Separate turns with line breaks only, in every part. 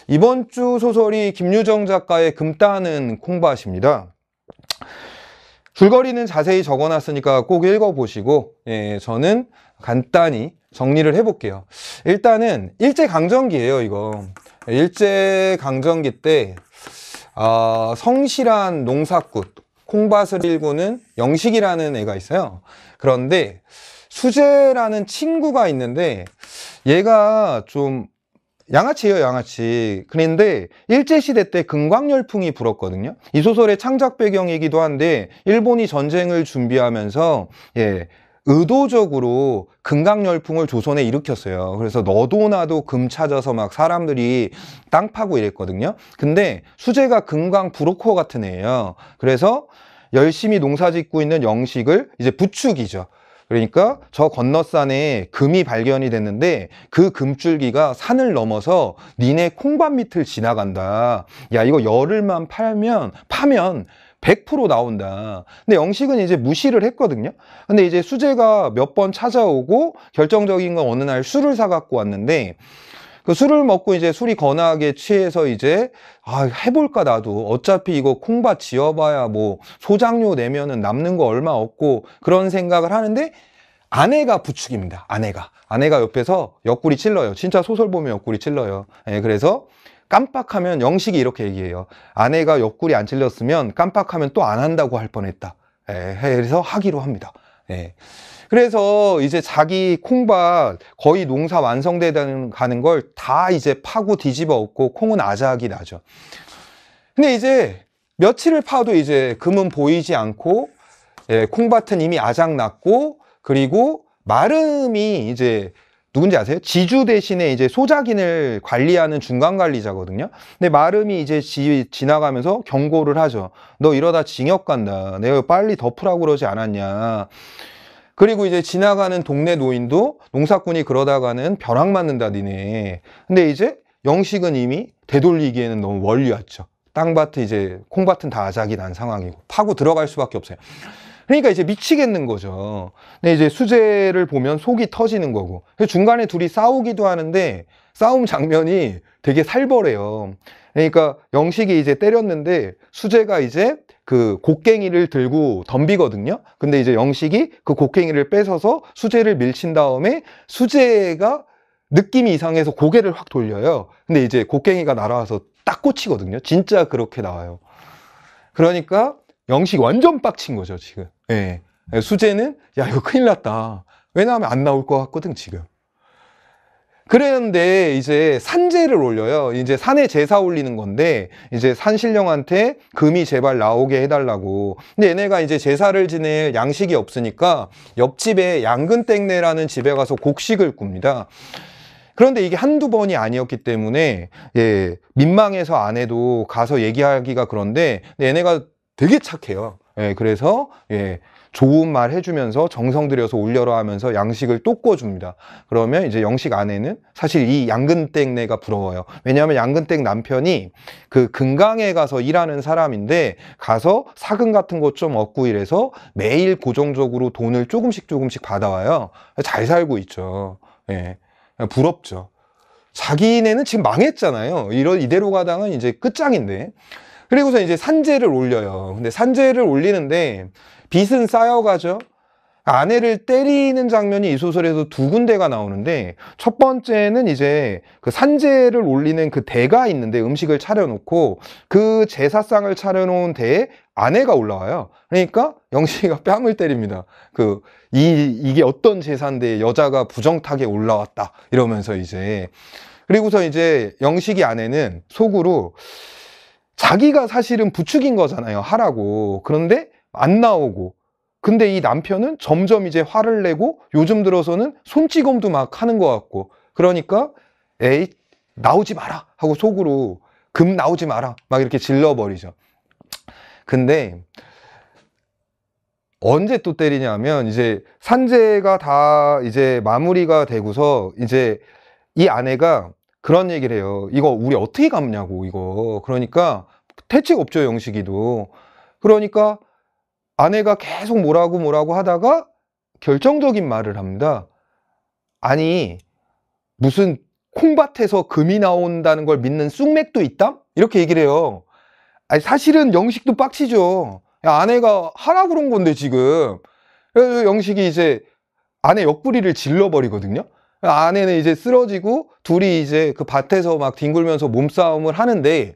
이번 주 소설이 김유정 작가의 금 따는 콩밭입니다. 줄거리는 자세히 적어놨으니까 꼭 읽어보시고, 저는 간단히 정리를 해볼게요. 일단은 일제강점기예요, 이거. 일제강점기 때 성실한 농사꾼, 콩밭을 일구는 영식이라는 애가 있어요. 그런데 수재라는 친구가 있는데 얘가 좀 양아치예요, 양아치. 그런데 일제시대 때 금광열풍이 불었거든요. 이 소설의 창작 배경이기도 한데 일본이 전쟁을 준비하면서 의도적으로 금강열풍을 조선에 일으켰어요. 그래서 너도 나도 금 찾아서 막 사람들이 땅 파고 이랬거든요. 근데 수재가 금강 브로커 같은 애예요. 그래서 열심히 농사 짓고 있는 영식을 이제 부추기죠. 그러니까 저 건너산에 금이 발견이 됐는데 그 금줄기가 산을 넘어서 니네 콩밭 밑을 지나간다. 야, 이거 열흘만 파면 100% 나온다. 근데 영식은 이제 무시를 했거든요. 근데 이제 수재가 몇 번 찾아오고 결정적인 건 어느 날 술을 사갖고 왔는데 그 술을 먹고 이제 술이 거나하게 취해서 이제 해볼까 나도 어차피 이거 콩밭 지어봐야 뭐 소장료 내면은 남는 거 얼마 없고 그런 생각을 하는데 아내가 부축입니다. 아내가 옆에서 옆구리 찔러요. 진짜 소설 보면 옆구리 찔러요. 그래서 깜빡하면 영식이 이렇게 얘기해요. 아내가 옆구리 안 찔렸으면 깜빡하면 또 안 한다고 할 뻔했다. 그래서 하기로 합니다. 그래서 이제 자기 콩밭 거의 농사 완성되는 가는 걸 다 이제 파고 뒤집어 엎고 콩은 아작이 나죠. 근데 이제 며칠을 파도 이제 금은 보이지 않고 콩밭은 이미 아작 났고 그리고 마름이 이제 누군지 아세요? 지주 대신에 이제 소작인을 관리하는 중간 관리자거든요. 근데 마름이 이제 지나가면서 경고를 하죠. 너 이러다 징역 간다. 내가 빨리 덮으라고 그러지 않았냐. 그리고 이제 지나가는 동네 노인도 농사꾼이 그러다가는 벼락 맞는다 니네. 근데 이제 영식은 이미 되돌리기에는 너무 멀리 왔죠. 땅밭은 이제 콩밭은 다 아작이 난 상황이고 파고 들어갈 수밖에 없어요. 그러니까 이제 미치겠는 거죠. 근데 이제 수재를 보면 속이 터지는 거고 중간에 둘이 싸우기도 하는데 싸움 장면이 되게 살벌해요. 그러니까 영식이 이제 때렸는데 수재가 이제 그 곡괭이를 들고 덤비거든요. 근데 이제 영식이 그 곡괭이를 뺏어서 수재를 밀친 다음에 수재가 느낌이 이상해서 고개를 확 돌려요. 근데 이제 곡괭이가 날아와서 딱 꽂히거든요. 진짜 그렇게 나와요. 그러니까 영식 완전 빡친 거죠, 지금. 수재는 야, 이거 큰일 났다. 왜냐하면 안 나올 것 같거든, 지금. 그랬는데 이제 산제를 올려요. 이제 산에 제사 올리는 건데 이제 산신령한테 금이 제발 나오게 해달라고. 근데 얘네가 이제 제사를 지낼 양식이 없으니까 옆집에 양근땡네라는 집에 가서 곡식을 굽니다. 그런데 이게 한두 번이 아니었기 때문에 민망해서 아내도 가서 얘기하기가 그런데 얘네가 되게 착해요. 그래서 좋은 말 해주면서 정성 들여서 올려라 하면서 양식을 또 꿔줍니다. 그러면 이제 영식 아내는 사실 이 양근땡네가 부러워요. 왜냐하면 양근땡 남편이 그 금강에 가서 일하는 사람인데 가서 사금 같은 것 좀 얻고 이래서 매일 고정적으로 돈을 조금씩 받아와요. 잘 살고 있죠. 부럽죠. 자기네는 지금 망했잖아요. 이대로 가다가 이제 끝장인데. 그리고서 이제 산재를 올려요. 근데 산재를 올리는데 빚은 쌓여가죠. 아내를 때리는 장면이 이 소설에서 두 군데가 나오는데 첫 번째는 이제 그 산재를 올리는 그 대가 있는데 음식을 차려놓고 그 제사상을 차려놓은 대에 아내가 올라와요. 그러니까 영식이가 뺨을 때립니다. 이게 어떤 제사인데 여자가 부정타게 올라왔다 이러면서 이제 그리고서 이제 영식이 아내는 속으로 자기가 사실은 부추긴 거잖아요. 하라고. 그런데 안 나오고. 근데 이 남편은 점점 이제 화를 내고 요즘 들어서는 손찌검도 막 하는 것 같고. 그러니까 에이 나오지 마라 하고 속으로 금 나오지 마라 막 이렇게 질러버리죠. 근데 언제 또 때리냐면 이제 산재가 다 이제 마무리가 되고서 이제 이 아내가 그런 얘기를 해요. 이거 우리 어떻게 갚냐고 이거. 그러니까 대책 없죠, 영식이도. 그러니까 아내가 계속 뭐라고 하다가 결정적인 말을 합니다. 아니 무슨 콩밭에서 금이 나온다는 걸 믿는 쑥맥도 있다? 이렇게 얘기를 해요. 아니, 사실은 영식도 빡치죠. 야, 아내가 하라 그런 건데 지금. 그래서 영식이 이제 아내 옆구리를 질러버리거든요. 아내는 이제 쓰러지고 둘이 이제 그 밭에서 막 뒹굴면서 몸싸움을 하는데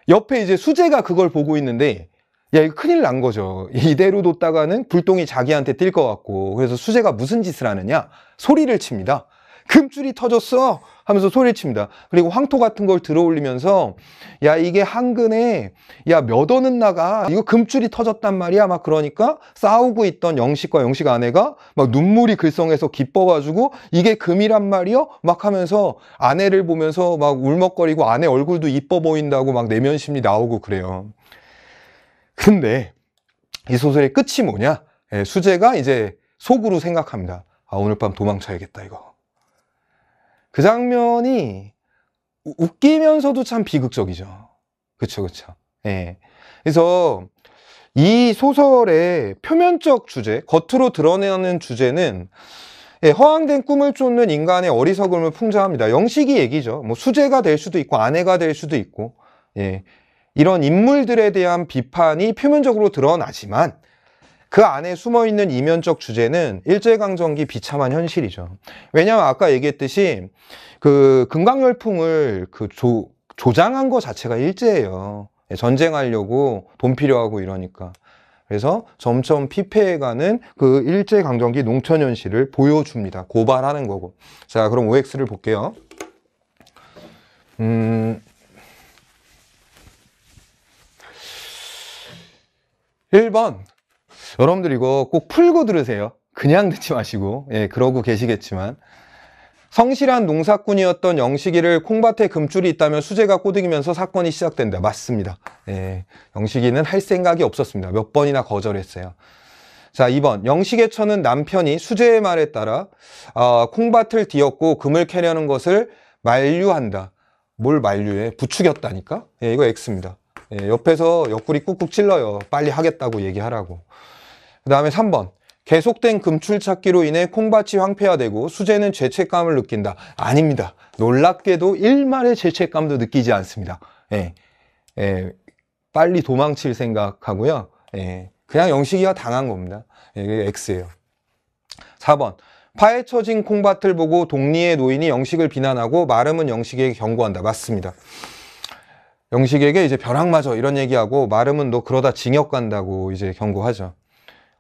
옆에 이제 수재가 그걸 보고 있는데 야, 이거 큰일 난 거죠. 이대로 뒀다가는 불똥이 자기한테 뛸 것 같고. 그래서 수재가 무슨 짓을 하느냐? 소리를 칩니다. 금줄이 터졌어! 하면서 소리를 칩니다. 그리고 황토 같은 걸 들어 올리면서 야, 이게 한근에 야, 몇 원은 나가? 이거 금줄이 터졌단 말이야. 막 그러니까 싸우고 있던 영식과 영식 아내가 막 눈물이 글썽해서 기뻐가지고 이게 금이란 말이요? 막 하면서 아내를 보면서 막 울먹거리고 아내 얼굴도 이뻐 보인다고 막 내면심이 나오고 그래요. 근데 이 소설의 끝이 뭐냐? 예, 수재가 이제 속으로 생각합니다. 아, 오늘 밤 도망쳐야겠다, 이거. 그 장면이 웃기면서도 참 비극적이죠. 그쵸, 그쵸. 예. 그래서 이 소설의 표면적 주제, 겉으로 드러내는 주제는 예, 허황된 꿈을 쫓는 인간의 어리석음을 풍자합니다. 영식이 얘기죠. 뭐 수재가 될 수도 있고 아내가 될 수도 있고, 예. 이런 인물들에 대한 비판이 표면적으로 드러나지만 그 안에 숨어있는 이면적 주제는 일제강점기 비참한 현실이죠. 왜냐하면 아까 얘기했듯이 그 금강열풍을 조장한 것 자체가 일제예요. 전쟁하려고 돈 필요하고 이러니까. 그래서 점점 피폐해가는 그 일제강점기 농촌 현실을 보여줍니다. 고발하는 거고. 자, 그럼 OX를 볼게요. 1번. 여러분들 이거 꼭 풀고 들으세요. 그냥 듣지 마시고. 예, 그러고 계시겠지만. 성실한 농사꾼이었던 영식이를 콩밭에 금줄이 있다며 수재가 꼬드기면서 사건이 시작된다. 맞습니다. 예, 영식이는 할 생각이 없었습니다. 몇 번이나 거절했어요. 자, 2번. 영식의 처는 남편이 수재의 말에 따라 콩밭을 뒤엎고 금을 캐려는 것을 만류한다. 뭘 만류해? 부추겼다니까? 예, 이거 X입니다. 예, 옆에서 옆구리 꾹꾹 찔러요. 빨리 하겠다고 얘기하라고. 그 다음에 3번. 계속된 금출 찾기로 인해 콩밭이 황폐화되고 수재는 죄책감을 느낀다. 아닙니다. 놀랍게도 일말의 죄책감도 느끼지 않습니다. 예, 예, 빨리 도망칠 생각하고요. 예, 그냥 영식이가 당한 겁니다. 예, 이게 X예요. 4번. 파헤쳐진 콩밭을 보고 동리의 노인이 영식을 비난하고 마름은 영식에게 경고한다. 맞습니다. 영식에게 이제 벼락 맞아 이런 얘기하고 마름은 너 그러다 징역 간다고 이제 경고하죠.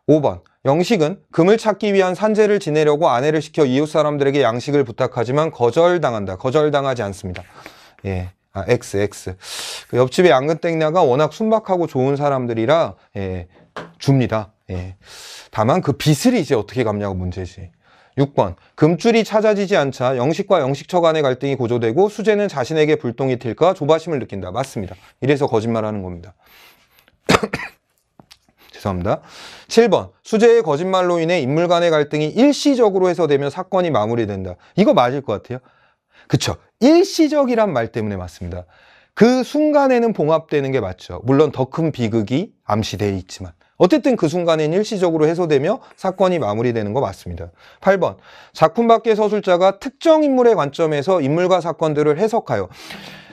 5번. 영식은 금을 찾기 위한 산재를 지내려고 아내를 시켜 이웃 사람들에게 양식을 부탁하지만 거절당한다. 거절당하지 않습니다. 예, X. 그 옆집의 양근땡녀가 워낙 순박하고 좋은 사람들이라 예, 줍니다. 예. 다만 그 빚을 이제 어떻게 갚냐고 문제지. 6번. 금줄이 찾아지지 않자 영식과 영식처 간의 갈등이 고조되고 수재는 자신에게 불똥이 튈까 조바심을 느낀다. 맞습니다. 이래서 거짓말하는 겁니다. 죄송합니다. 7번. 수재의 거짓말로 인해 인물 간의 갈등이 일시적으로 해소되며 사건이 마무리된다. 이거 맞을 것 같아요. 그쵸. 일시적이란 말 때문에 맞습니다. 그 순간에는 봉합되는 게 맞죠. 물론 더 큰 비극이 암시되어 있지만. 어쨌든 그 순간에는 일시적으로 해소되며 사건이 마무리되는 거 맞습니다. 8번. 작품 밖의 서술자가 특정 인물의 관점에서 인물과 사건들을 해석하여.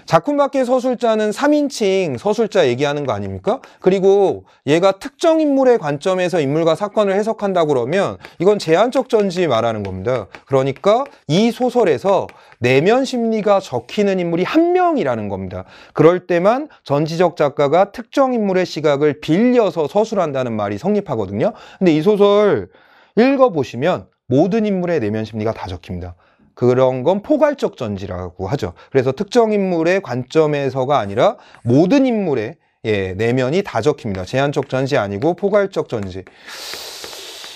작품 밖의 서술자는 3인칭 서술자 얘기하는 거 아닙니까? 그리고 얘가 특정 인물의 관점에서 인물과 사건을 해석한다고 그러면 이건 제한적 전지 말하는 겁니다. 그러니까 이 소설에서 내면 심리가 적히는 인물이 한 명이라는 겁니다. 그럴 때만 전지적 작가가 특정 인물의 시각을 빌려서 서술한다는 말이 성립하거든요. 근데 이 소설 읽어보시면 모든 인물의 내면 심리가 다 적힙니다. 그런 건 포괄적 전지라고 하죠. 그래서 특정 인물의 관점에서가 아니라 모든 인물의 내면이 다 적힙니다. 제한적 전지 아니고 포괄적 전지.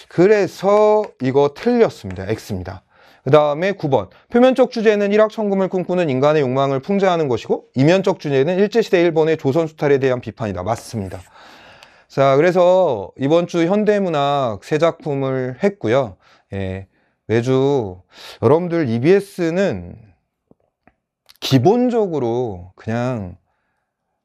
그래서 이거 틀렸습니다. X입니다. 그 다음에 9번. 표면적 주제는 일확천금을 꿈꾸는 인간의 욕망을 풍자하는 것이고 이면적 주제는 일제시대 일본의 조선 수탈에 대한 비판이다. 맞습니다. 자, 그래서 이번 주 현대문학 세 작품을 했고요. 예. 매주 여러분들 EBS는 기본적으로 그냥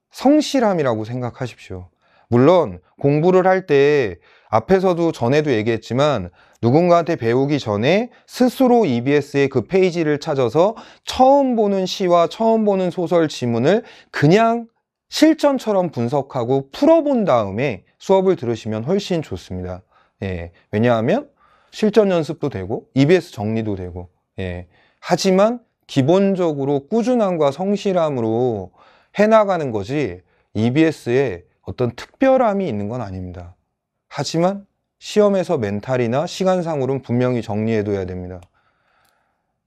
성실함이라고 생각하십시오. 물론 공부를 할 때 앞에서도 전에도 얘기했지만 누군가한테 배우기 전에 스스로 EBS의 그 페이지를 찾아서 처음 보는 시와 처음 보는 소설 지문을 그냥 실전처럼 분석하고 풀어본 다음에 수업을 들으시면 훨씬 좋습니다. 예, 왜냐하면 실전 연습도 되고 EBS 정리도 되고, 예. 하지만 기본적으로 꾸준함과 성실함으로 해나가는 거지 EBS에 어떤 특별함이 있는 건 아닙니다. 하지만 시험에서 멘탈이나 시간상으로는 분명히 정리해둬야 됩니다.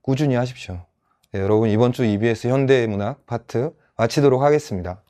꾸준히 하십시오. 네, 여러분 이번 주 EBS 현대문학 파트 마치도록 하겠습니다.